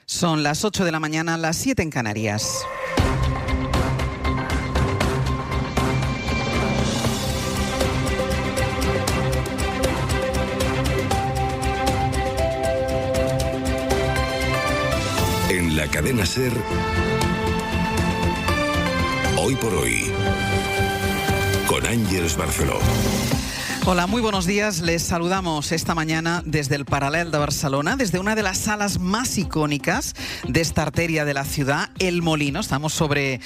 Son las 8 de la mañana, las 7 en Canarias. En la cadena SER, Hoy por Hoy, con Ángeles Barceló. Hola, muy buenos días. Les saludamos esta mañana desde el Paral·lel de Barcelona, desde una de las salas más icónicas de esta arteria de la ciudad, El Molino. Estamos sobre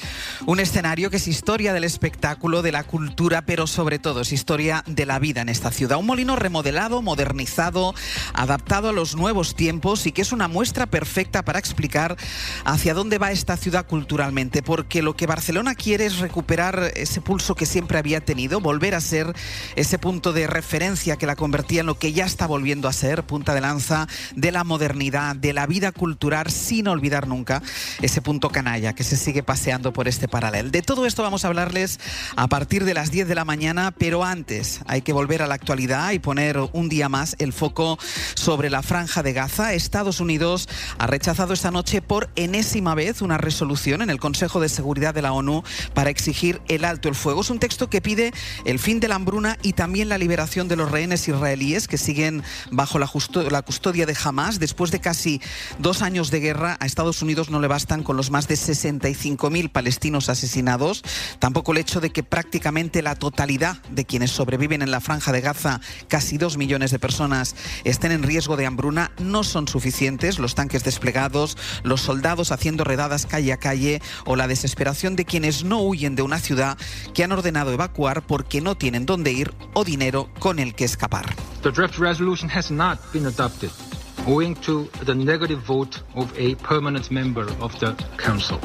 un escenario que es historia del espectáculo, de la cultura, pero sobre todo es historia de la vida en esta ciudad. Un molino remodelado, modernizado, adaptado a los nuevos tiempos y que es una muestra perfecta para explicar hacia dónde va esta ciudad culturalmente, porque lo que Barcelona quiere es recuperar ese pulso que siempre había tenido, volver a ser ese punto de referencia que la convertía en lo que ya está volviendo a ser, punta de lanza de la modernidad, de la vida cultural, sin olvidar nunca ese punto canalla que se sigue paseando por este Paral·lel. De todo esto vamos a hablarles a partir de las 10 de la mañana, pero antes hay que volver a la actualidad y poner un día más el foco sobre la Franja de Gaza. Estados Unidos ha rechazado esta noche por enésima vez una resolución en el Consejo de Seguridad de la ONU para exigir el alto el fuego. Es un texto que pide el fin de la hambruna y también la liberación de los rehenes israelíes que siguen bajo la custodia de Hamás. Después de casi 2 años de guerra, a Estados Unidos no le bastan con los más de 65.000 palestinos asesinados. Tampoco el hecho de que prácticamente la totalidad de quienes sobreviven en la Franja de Gaza, casi 2 millones de personas, estén en riesgo de hambruna, no son suficientes. Los tanques desplegados, los soldados haciendo redadas calle a calle o la desesperación de quienes no huyen de una ciudad que han ordenado evacuar porque no tienen dónde ir o dinero con el que escapar. The draft resolution has not been adopted, owing to the negative vote of a permanent member of the Council.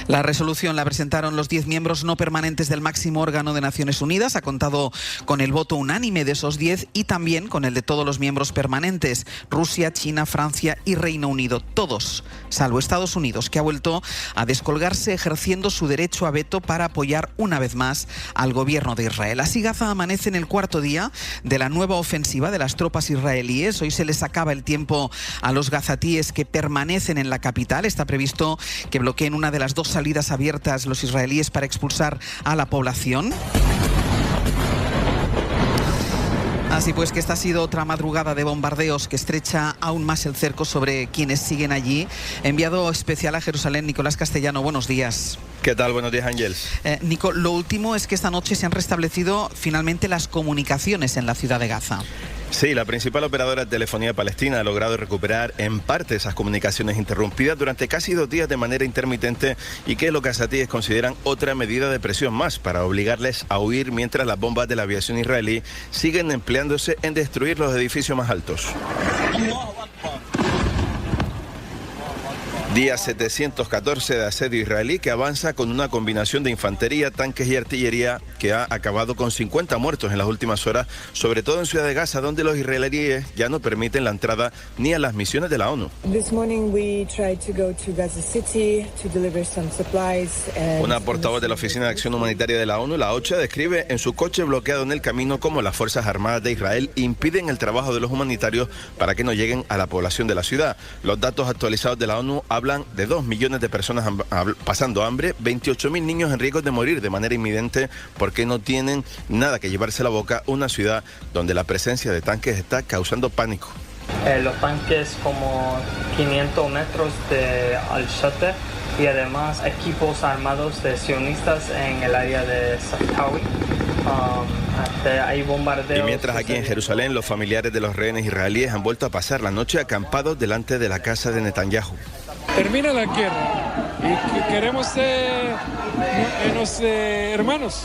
La resolución la presentaron los 10 miembros no permanentes del máximo órgano de Naciones Unidas. Ha contado con el voto unánime de esos 10 y también con el de todos los miembros permanentes: Rusia, China, Francia y Reino Unido. Todos, salvo Estados Unidos, que ha vuelto a descolgarse ejerciendo su derecho a veto para apoyar una vez más al gobierno de Israel. Así Gaza amanece en el cuarto día de la nueva ofensiva de las tropas israelíes. Hoy se les acaba el tiempo a los gazatíes que permanecen en la capital. Está previsto que bloqueen una de las 2 salidas abiertas los israelíes para expulsar a la población. Así pues que esta ha sido otra madrugada de bombardeos que estrecha aún más el cerco sobre quienes siguen allí. Enviado especial a Jerusalén, Nicolás Castellano, buenos días. ¿Qué tal? Buenos días, Ángeles. Nico, lo último es que esta noche se han restablecido finalmente las comunicaciones en la ciudad de Gaza. Sí, la principal operadora de telefonía palestina ha logrado recuperar en parte esas comunicaciones interrumpidas durante casi 2 días de manera intermitente y que los gazatíes consideran otra medida de presión más para obligarles a huir mientras las bombas de la aviación israelí siguen empleándose en destruir los edificios más altos. Día 714 de asedio israelí que avanza con una combinación de infantería, tanques y artillería que ha acabado con 50 muertos en las últimas horas, sobre todo en Ciudad de Gaza, donde los israelíes ya no permiten la entrada ni a las misiones de la ONU. Una portavoz de la Oficina de Acción Humanitaria de la ONU, la OCHA, describe en su coche bloqueado en el camino cómo las Fuerzas Armadas de Israel impiden el trabajo de los humanitarios para que no lleguen a la población de la ciudad. Los datos actualizados de la ONU hablan de 2 millones de personas pasando hambre, 28.000 niños en riesgo de morir de manera inminente porque no tienen nada que llevarse a la boca, una ciudad donde la presencia de tanques está causando pánico. Los tanques como 500 metros de Al-Shater y además equipos armados de sionistas en el área de Saftawi. Hay bombardeos. Y mientras aquí en Jerusalén los familiares de los rehenes israelíes han vuelto a pasar la noche acampados delante de la casa de Netanyahu. Termina la guerra y queremos ser hermanos.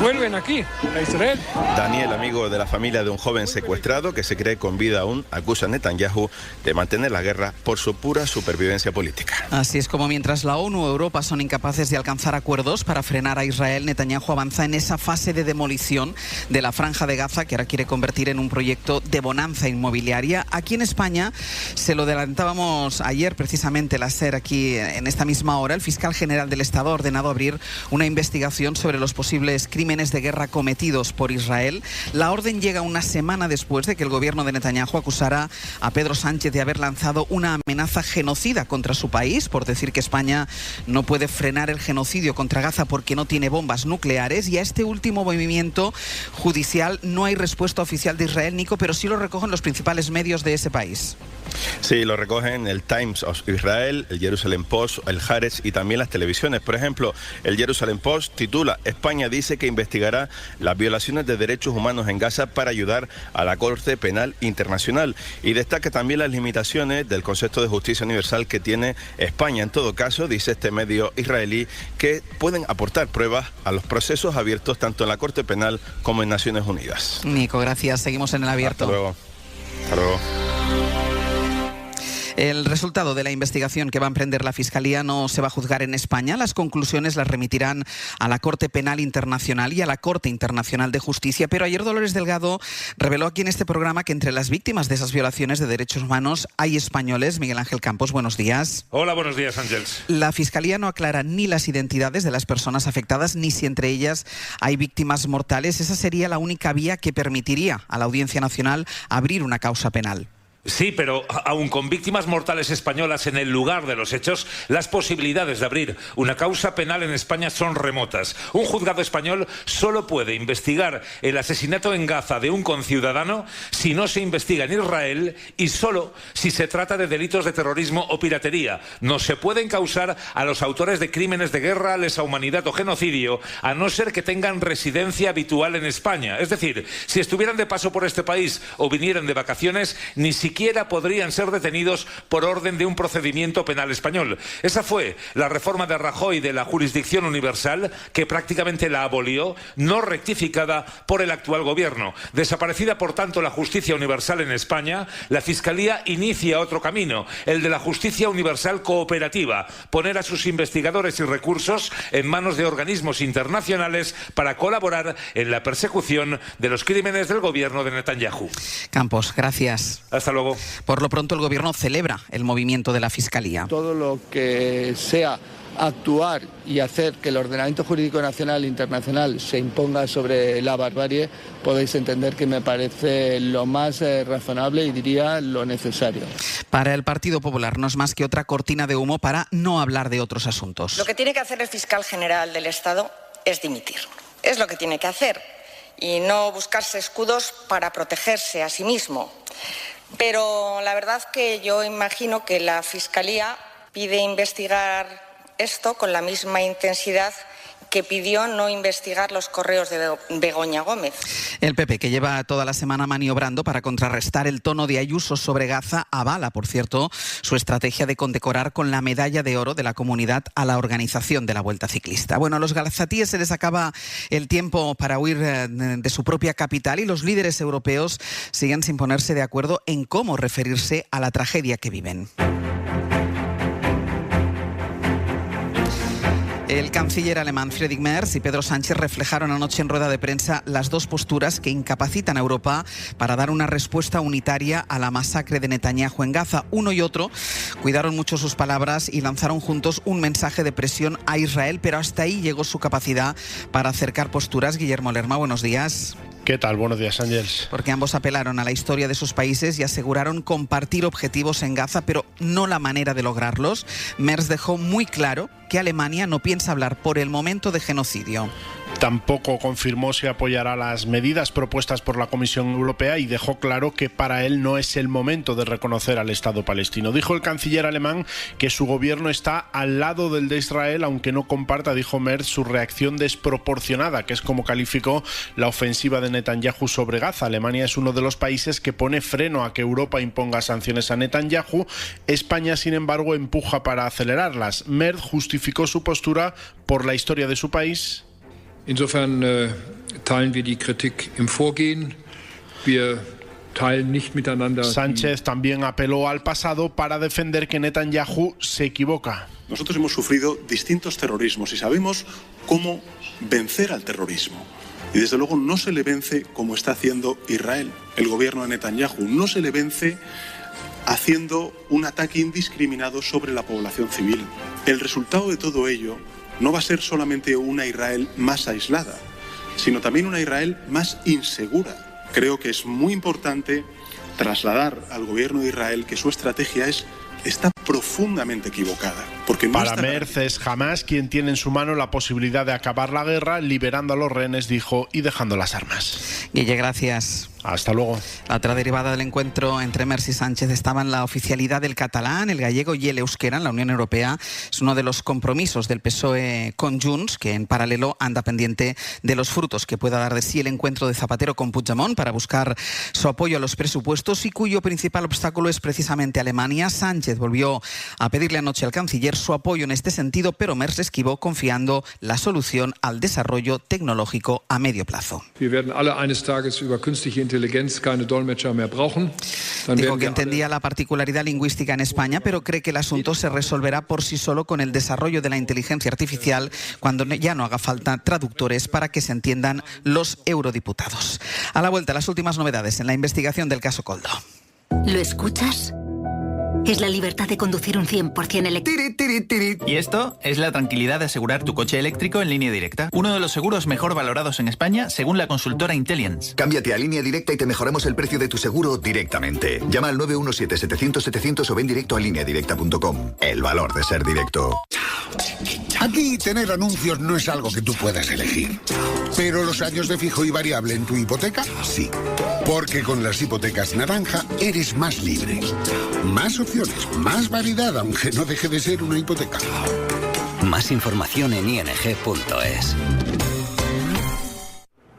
Vuelven aquí, a Israel. Daniel, amigo de la familia de un joven secuestrado que se cree con vida aún, acusa a Netanyahu de mantener la guerra por su pura supervivencia política. Así es como mientras la ONU o Europa son incapaces de alcanzar acuerdos para frenar a Israel, Netanyahu avanza en esa fase de demolición de la Franja de Gaza que ahora quiere convertir en un proyecto de bonanza inmobiliaria. Aquí en España, se lo adelantábamos ayer precisamente la SER aquí en esta misma hora, el fiscal general del Estado ha ordenado abrir una investigación sobre los posibles crímenes crímenes de guerra cometidos por Israel. La orden llega una semana después de que el gobierno de Netanyahu acusara a Pedro Sánchez de haber lanzado una amenaza genocida contra su país por decir que España no puede frenar el genocidio contra Gaza porque no tiene bombas nucleares. Y a este último movimiento judicial no hay respuesta oficial de Israel, Nico, pero sí lo recogen los principales medios de ese país. Sí, lo recogen el Times of Israel, el Jerusalem Post, el Haaretz y también las televisiones. Por ejemplo, el Jerusalem Post titula: España dice que investigará las violaciones de derechos humanos en Gaza para ayudar a la Corte Penal Internacional, y destaca también las limitaciones del concepto de justicia universal que tiene España. En todo caso, dice este medio israelí que pueden aportar pruebas a los procesos abiertos tanto en la Corte Penal como en Naciones Unidas. Nico, gracias. Seguimos en el abierto. Hasta luego. Hasta luego. El resultado de la investigación que va a emprender la Fiscalía no se va a juzgar en España. Las conclusiones las remitirán a la Corte Penal Internacional y a la Corte Internacional de Justicia. Pero ayer Dolores Delgado reveló aquí en este programa que entre las víctimas de esas violaciones de derechos humanos hay españoles. Miguel Ángel Campos, buenos días. Hola, buenos días, Ángels. La Fiscalía no aclara ni las identidades de las personas afectadas ni si entre ellas hay víctimas mortales. Esa sería la única vía que permitiría a la Audiencia Nacional abrir una causa penal. Sí, pero aun con víctimas mortales españolas en el lugar de los hechos, las posibilidades de abrir una causa penal en España son remotas. Un juzgado español solo puede investigar el asesinato en Gaza de un conciudadano si no se investiga en Israel y solo si se trata de delitos de terrorismo o piratería. No se puede encausar a los autores de crímenes de guerra, lesa humanidad o genocidio, a no ser que tengan residencia habitual en España. Es decir, si estuvieran de paso por este país o vinieran de vacaciones, ni siquiera podrían ser detenidos por orden de un procedimiento penal español. Esa fue la reforma de Rajoy de la jurisdicción universal, que prácticamente la abolió, no rectificada por el actual gobierno. Desaparecida, por tanto, la justicia universal en España, la Fiscalía inicia otro camino, el de la justicia universal cooperativa, poner a sus investigadores y recursos en manos de organismos internacionales para colaborar en la persecución de los crímenes del gobierno de Netanyahu. Campos, gracias. Hasta luego. Por lo pronto, el Gobierno celebra el movimiento de la Fiscalía. Todo lo que sea actuar y hacer que el ordenamiento jurídico nacional e internacional se imponga sobre la barbarie, podéis entender que me parece lo más razonable y diría lo necesario. Para el Partido Popular no es más que otra cortina de humo para no hablar de otros asuntos. Lo que tiene que hacer el fiscal general del Estado es dimitir. Es lo que tiene que hacer y no buscarse escudos para protegerse a sí mismo. Pero la verdad que yo imagino que la Fiscalía pide investigar esto con la misma intensidad que pidió no investigar los correos de Begoña Gómez. El PP, que lleva toda la semana maniobrando para contrarrestar el tono de Ayuso sobre Gaza, avala, por cierto, su estrategia de condecorar con la medalla de oro de la comunidad a la organización de la Vuelta Ciclista. Bueno, a los gazatíes se les acaba el tiempo para huir de su propia capital y los líderes europeos siguen sin ponerse de acuerdo en cómo referirse a la tragedia que viven. El canciller alemán Friedrich Merz y Pedro Sánchez reflejaron anoche en rueda de prensa las dos posturas que incapacitan a Europa para dar una respuesta unitaria a la masacre de Netanyahu en Gaza. Uno y otro cuidaron mucho sus palabras y lanzaron juntos un mensaje de presión a Israel, pero hasta ahí llegó su capacidad para acercar posturas. Guillermo Lerma, buenos días. ¿Qué tal? Buenos días, Ángels. Porque ambos apelaron a la historia de sus países y aseguraron compartir objetivos en Gaza, pero no la manera de lograrlos. Merz dejó muy claro que Alemania no piensa hablar por el momento de genocidio. Tampoco confirmó si apoyará las medidas propuestas por la Comisión Europea y dejó claro que para él no es el momento de reconocer al Estado palestino. Dijo el canciller alemán que su gobierno está al lado del de Israel, aunque no comparta, dijo Merz, su reacción desproporcionada, que es como calificó la ofensiva de Netanyahu sobre Gaza. Alemania es uno de los países que pone freno a que Europa imponga sanciones a Netanyahu. España, sin embargo, empuja para acelerarlas. Merz justificó su postura por la historia de su país. Insofern teilen wir die Kritik im Vorgehen. Wir teilen nicht miteinander. Sánchez también apeló al pasado para defender que Netanyahu se equivoca. Nosotros hemos sufrido distintos terrorismos y sabemos cómo vencer al terrorismo. Y desde luego no se le vence como está haciendo Israel. El gobierno de Netanyahu no se le vence haciendo un ataque indiscriminado sobre la población civil. El resultado de todo ello no va a ser solamente una Israel más aislada, sino también una Israel más insegura. Creo que es muy importante trasladar al gobierno de Israel que su estrategia está profundamente equivocada. Porque no Para Merz es Hamás quien tiene en su mano la posibilidad de acabar la guerra, liberando a los rehenes, dijo, y dejando las armas. Guille, gracias. Hasta luego. La otra derivada del encuentro entre Merz y Sánchez estaba en la oficialidad del catalán, el gallego y el euskera en la Unión Europea. Es uno de los compromisos del PSOE con Junts, que en paralelo anda pendiente de los frutos que pueda dar de sí el encuentro de Zapatero con Puigdemont para buscar su apoyo a los presupuestos y cuyo principal obstáculo es precisamente Alemania. Sánchez volvió a pedirle anoche al canciller su apoyo en este sentido, pero Merz esquivó confiando la solución al desarrollo tecnológico a medio plazo. Wir werden alle eines Tages über künstliche Inteligenz keine Dolmetscher mehr brauchen. Dijo que entendía la particularidad lingüística en España, pero cree que el asunto se resolverá por sí solo con el desarrollo de la inteligencia artificial cuando ya no haga falta traductores para que se entiendan los eurodiputados. A la vuelta, las últimas novedades en la investigación del caso Koldo. ¿Lo escuchas? Es la libertad de conducir un 100% eléctrico. Y esto es la tranquilidad de asegurar tu coche eléctrico en Línea Directa. Uno de los seguros mejor valorados en España, según la consultora Intelliance. Cámbiate a Línea Directa y te mejoramos el precio de tu seguro directamente. Llama al 917-700-700 o ven directo a lineadirecta.com. El valor de ser directo. Aquí tener anuncios no es algo que tú puedas elegir. Pero los años de fijo y variable en tu hipoteca, sí. Porque con las hipotecas naranja eres más libre. Más opciones, más variedad, aunque no deje de ser una hipoteca. Más información en ing.es.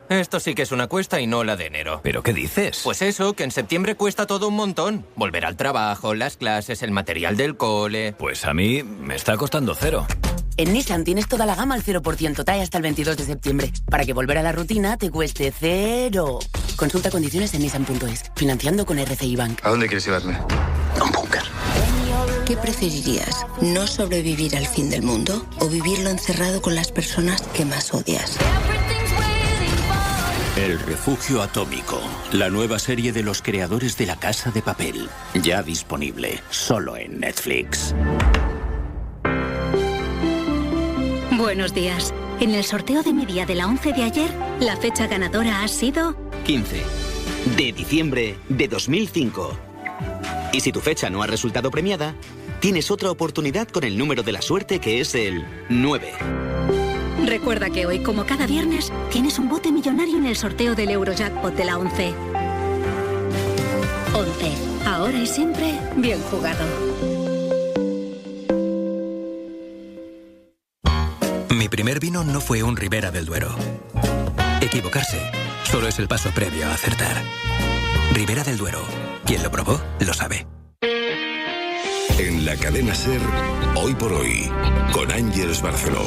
Esto sí que es una cuesta y no la de enero. ¿Pero qué dices? Pues eso, que en septiembre cuesta todo un montón. Volver al trabajo, las clases, el material del cole... Pues a mí me está costando cero. En Nissan tienes toda la gama al 0%, TAE hasta el 22 de septiembre, para que volver a la rutina te cueste cero. Consulta condiciones en Nissan.es, financiando con RCI Bank. ¿A dónde quieres llevarme? A un búnker. ¿Qué preferirías? ¿No sobrevivir al fin del mundo o vivirlo encerrado con las personas que más odias? El Refugio Atómico, la nueva serie de los creadores de La Casa de Papel, ya disponible solo en Netflix. Buenos días. En el sorteo de media de la 11 de ayer, la fecha ganadora ha sido 15 de diciembre de 2005. Y si tu fecha no ha resultado premiada, tienes otra oportunidad con el número de la suerte, que es el 9. Recuerda que hoy, como cada viernes, tienes un bote millonario en el sorteo del Eurojackpot de la 11. 11. Ahora y siempre, bien jugado. Mi primer vino no fue un Ribera del Duero. Equivocarse solo es el paso previo a acertar. Ribera del Duero. Quien lo probó, lo sabe. En la cadena SER, Hoy por Hoy, con Ángeles Barceló.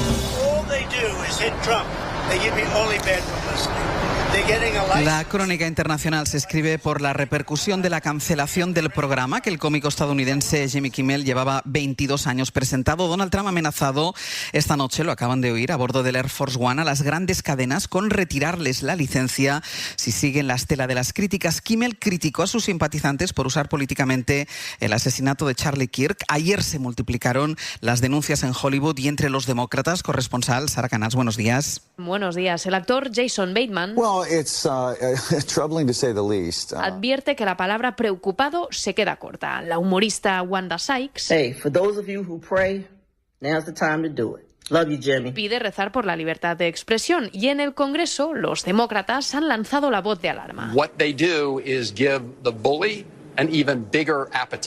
La crónica internacional se escribe por la repercusión de la cancelación del programa que el cómico estadounidense Jimmy Kimmel llevaba 22 años presentado. Donald Trump ha amenazado esta noche, lo acaban de oír, a bordo del Air Force One a las grandes cadenas con retirarles la licencia si siguen la estela de las críticas. Kimmel criticó a sus simpatizantes por usar políticamente el asesinato de Charlie Kirk. Ayer se multiplicaron las denuncias en Hollywood y entre los demócratas. Corresponsal Sara Canals, buenos días. Buenos días. El actor Jason Bateman advierte que la palabra preocupado se queda corta. La humorista Wanda Sykes pide rezar por la libertad de expresión y en el Congreso los demócratas han lanzado la voz de alarma.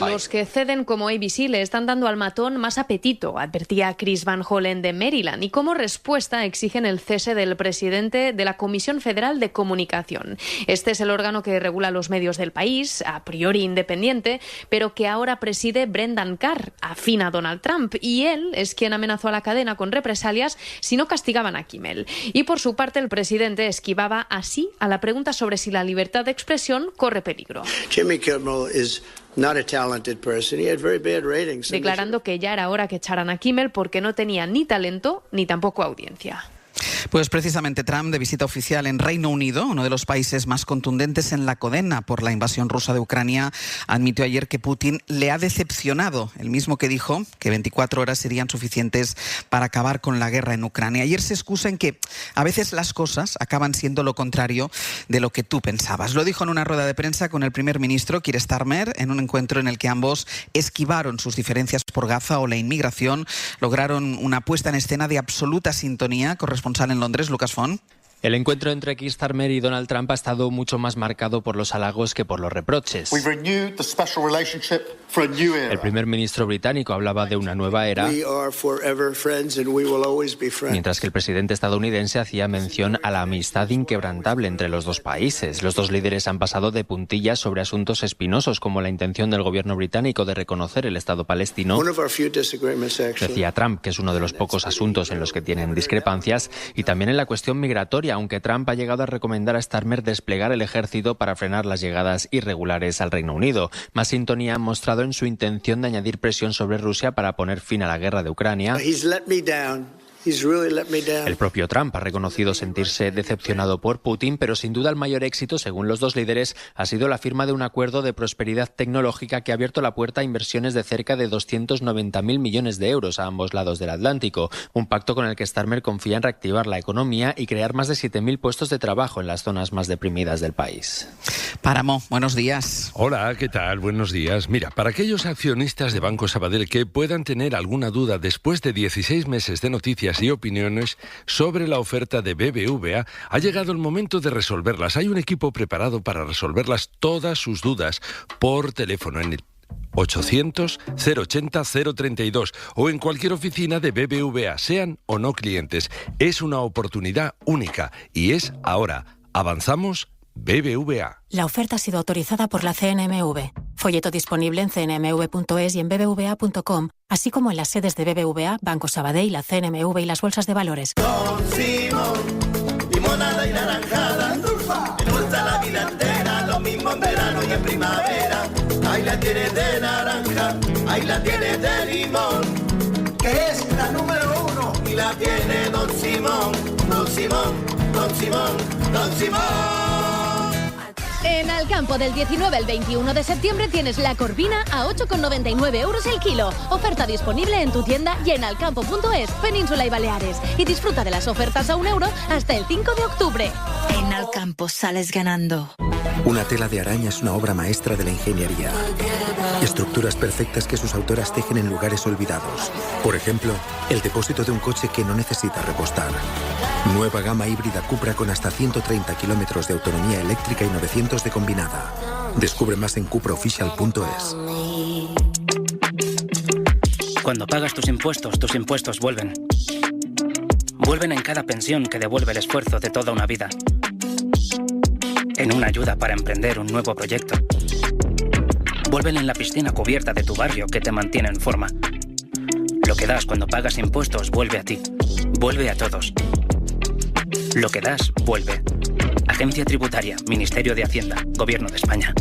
Los que ceden como ABC le están dando al matón más apetito, advertía Chris Van Hollen de Maryland, y como respuesta exigen el cese del presidente de la Comisión Federal de Comunicación. Este es el órgano que regula los medios del país, a priori independiente, pero que ahora preside Brendan Carr, afín a Donald Trump, y él es quien amenazó a la cadena con represalias si no castigaban a Kimmel. Y por su parte el presidente esquivaba así a la pregunta sobre si la libertad de expresión corre peligro. Jimmy Kimmel is not a talented person. He had very bad ratings. Declarando que ya era hora que echaran a Kimmel porque no tenía ni talento ni tampoco audiencia. Pues Pues precisamente Trump, de visita oficial en Reino Unido, uno de los países más contundentes en la condena por la invasión rusa de Ucrania, admitió ayer que Putin le ha decepcionado, el mismo que dijo que 24 horas serían suficientes para acabar con la guerra en Ucrania. Ayer se excusa en que a veces las cosas acaban siendo lo contrario de lo que tú pensabas. Lo dijo en una rueda de prensa con el primer ministro Keir Starmer, en un encuentro en el que ambos esquivaron sus diferencias por Gaza o la inmigración, lograron una puesta en escena de absoluta sintonía. Corresponsal en Londres, Lucas Font. El encuentro entre Keir Starmer y Donald Trump ha estado mucho más marcado por los halagos que por los reproches. El primer ministro británico hablaba de una nueva era, mientras que el presidente estadounidense hacía mención a la amistad inquebrantable entre los dos países. Los dos líderes han pasado de puntillas sobre asuntos espinosos como la intención del gobierno británico de reconocer el Estado palestino. Decía Trump que es uno de los pocos asuntos en los que tienen discrepancias, y también en la cuestión migratoria, aunque Trump ha llegado a recomendar a Starmer desplegar el ejército para frenar las llegadas irregulares al Reino Unido. Más sintonía han mostrado en su intención de añadir presión sobre Rusia para poner fin a la guerra de Ucrania. El propio Trump ha reconocido sentirse decepcionado por Putin, pero sin duda el mayor éxito, según los dos líderes, ha sido la firma de un acuerdo de prosperidad tecnológica que ha abierto la puerta a inversiones de cerca de 290.000 millones de euros a ambos lados del Atlántico. Un pacto con el que Starmer confía en reactivar la economía y crear más de 7.000 puestos de trabajo en las zonas más deprimidas del país. Páramo, buenos días. Hola, ¿qué tal? Buenos días. Mira, para aquellos accionistas de Banco Sabadell que puedan tener alguna duda después de 16 meses de noticias y opiniones sobre la oferta de BBVA, ha llegado el momento de resolverlas. Hay un equipo preparado para resolverlas todas sus dudas por teléfono en el 800-080-032 o en cualquier oficina de BBVA, sean o no clientes. Es una oportunidad única y es ahora. Avanzamos. BBVA. La oferta ha sido autorizada por la CNMV. Folleto disponible en cnmv.es y en bbva.com, así como en las sedes de BBVA, Banco Sabadell, la CNMV y las bolsas de valores. Don Simón, limonada y naranjada, me gusta la vida entera, lo mismo en verano y en primavera. Ahí la tienes de naranja, ahí la tienes de limón, que es la número 1 y la tiene Don Simón, Don Simón, Don Simón, Don Simón. En Alcampo, del 19 al 21 de septiembre tienes la corvina a 8,99 euros el kilo. Oferta disponible en tu tienda y en alcampo.es, Península y Baleares. Y disfruta de las ofertas a €1 hasta el 5 de octubre. En Alcampo sales ganando. Una tela de araña es una obra maestra de la ingeniería. Estructuras perfectas que sus autoras tejen en lugares olvidados. Por ejemplo, el depósito de un coche que no necesita repostar. Nueva gama híbrida Cupra con hasta 130 kilómetros de autonomía eléctrica y 900 de combinada. Descubre más en cupraofficial.es. Cuando pagas tus impuestos vuelven. Vuelven en cada pensión que devuelve el esfuerzo de toda una vida. En una ayuda para emprender un nuevo proyecto. Vuelven en la piscina cubierta de tu barrio que te mantiene en forma. Lo que das cuando pagas impuestos vuelve a ti. Vuelve a todos. Lo que das, vuelve. Agencia Tributaria, Ministerio de Hacienda, Gobierno de España.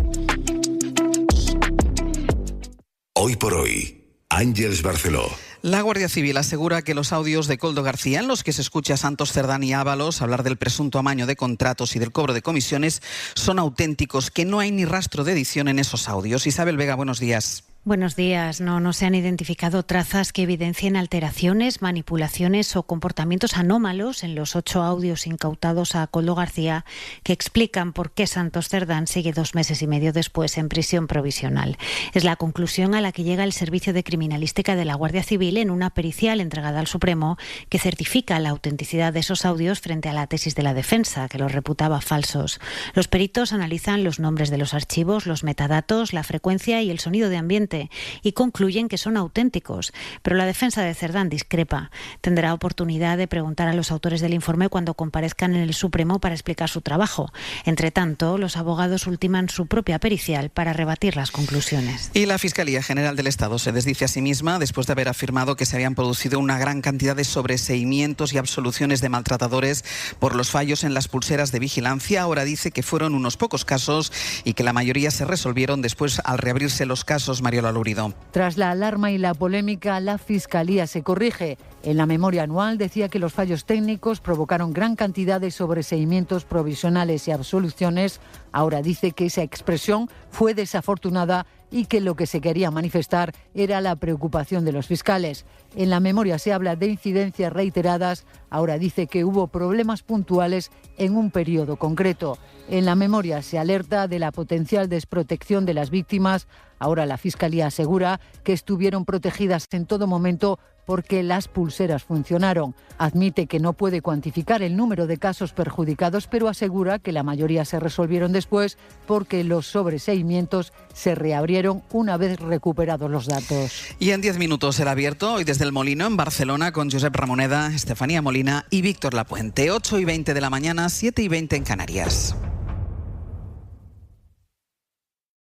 Hoy por hoy, Ángeles Barceló. La Guardia Civil asegura que los audios de Koldo García, en los que se escucha a Santos Cerdán y Ábalos hablar del presunto amaño de contratos y del cobro de comisiones, son auténticos, que no hay ni rastro de edición en esos audios. Isabel Vega, buenos días. Buenos días. No se han identificado trazas que evidencien alteraciones, manipulaciones o comportamientos anómalos en los 8 audios incautados a Koldo García que explican por qué Santos Cerdán sigue 2 meses y medio después en prisión provisional. Es la conclusión a la que llega el Servicio de Criminalística de la Guardia Civil en una pericial entregada al Supremo que certifica la autenticidad de esos audios frente a la tesis de la defensa, que los reputaba falsos. Los peritos analizan los nombres de los archivos, los metadatos, la frecuencia y el sonido de ambiente y concluyen que son auténticos. Pero la defensa de Cerdán discrepa. Tendrá oportunidad de preguntar a los autores del informe cuando comparezcan en el Supremo para explicar su trabajo. Entre tanto, los abogados ultiman su propia pericial para rebatir las conclusiones. Y la Fiscalía General del Estado se desdice a sí misma después de haber afirmado que se habían producido una gran cantidad de sobreseimientos y absoluciones de maltratadores por los fallos en las pulseras de vigilancia. Ahora dice que fueron unos pocos casos y que la mayoría se resolvieron después al reabrirse los casos. Mario Marcelo Alurido. Tras la alarma y la polémica, la Fiscalía se corrige. En la memoria anual decía que los fallos técnicos provocaron gran cantidad de sobreseimientos provisionales y absoluciones. Ahora dice que esa expresión fue desafortunada y que lo que se quería manifestar era la preocupación de los fiscales. En la memoria se habla de incidencias reiteradas, ahora dice que hubo problemas puntuales en un periodo concreto. En la memoria se alerta de la potencial desprotección de las víctimas, ahora la Fiscalía asegura que estuvieron protegidas en todo momento porque las pulseras funcionaron. Admite que no puede cuantificar el número de casos perjudicados, pero asegura que la mayoría se resolvieron después porque los sobreseimientos se reabrieron una vez recuperados los datos. Y en 10 minutos será abierto hoy desde El Molino en Barcelona con Josep Ramoneda, Estefanía Molina y Víctor Lapuente. 8:20 de la mañana, 7:20 en Canarias.